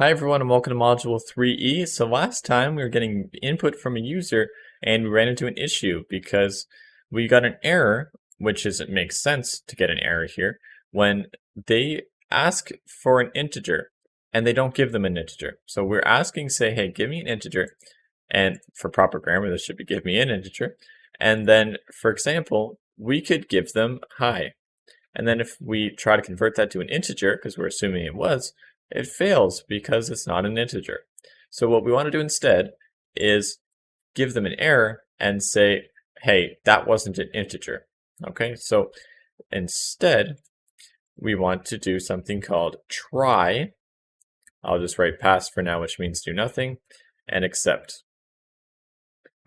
Hi everyone and welcome to Module 3E. So last time we were getting input from a user and we ran into an issue because we got an error, which is it makes sense to get an error here, when they ask for an integer and they don't give them an integer. So we're asking, say, hey, give me an integer, and for proper grammar this should be give me an integer. And then, for example, we could give them hi. And then if we try to convert that to an integer, because we're assuming it fails because it's not an integer. So what we want to do instead is give them an error and say, hey, that wasn't an integer. Okay, so instead, we want to do something called try. I'll just write pass for now, which means do nothing, and accept.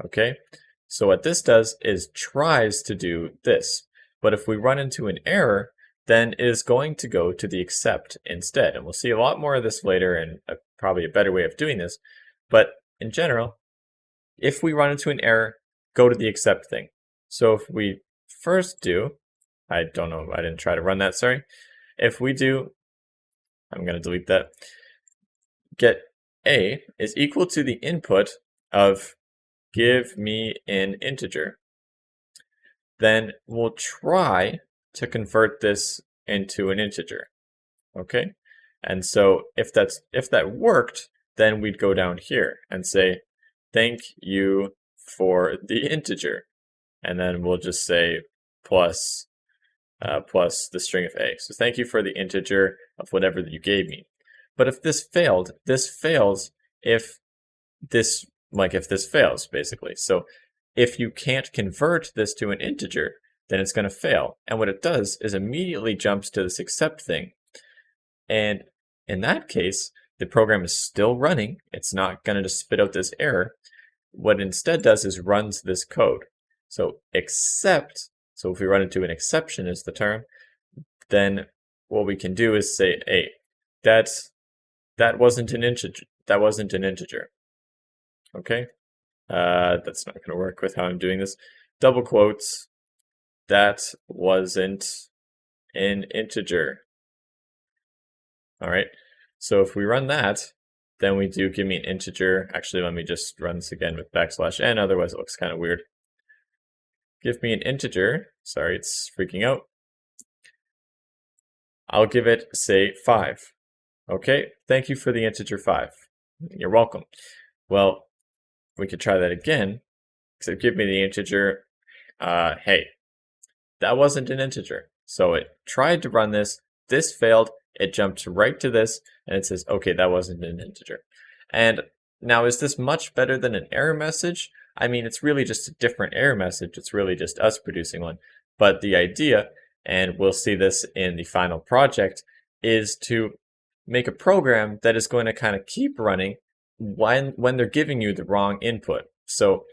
Okay, so what this does is tries to do this. But if we run into an error, then it is going to go to the accept instead. And we'll see a lot more of this later and probably a better way of doing this. But in general, if we run into an error, go to the accept thing. So if we first do, I don't know, I didn't try to run that, sorry. If we do, I'm going to delete that, get a is equal to the input of give me an integer, then we'll try to convert this into an integer. Okay? And so if that worked, then we'd go down here and say, thank you for the integer. And then we'll just say plus the string of a. So thank you for the integer of whatever that you gave me. But if this failed, this fails if this fails, basically. So if you can't convert this to an integer, then it's going to fail. And what it does is immediately jumps to this accept thing. And in that case, the program is still running. It's not going to just spit out this error. What it instead does is runs this code. So except, so if we run into an exception is the term, then what we can do is say, hey, that wasn't an integer. That wasn't an integer. Okay? That's not going to work with how I'm doing this. Double quotes, that wasn't an integer. All right, so if we run that, then we do give me an integer. Actually, let me just run this again with \n, otherwise it looks kind of weird. Give me an integer. Sorry, it's freaking out. I'll give it, say, 5. Okay, thank you for the integer 5. You're welcome. Well, we could try that again. So give me the integer, hey, that wasn't an integer. So it tried to run this failed, it jumped right to this, and it says, okay, that wasn't an integer. And now, is this much better than an error message? I mean, it's really just a different error message. It's really just us producing one. But the idea, and we'll see this in the final project, is to make a program that is going to kind of keep running when they're giving you the wrong input. So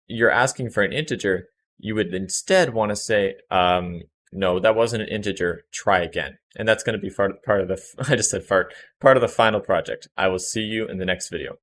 you're asking for an integer, you would instead want to say, no, that wasn't an integer, try again. And that's going to be part of the, I just said part of the final project. I will see you in the next video.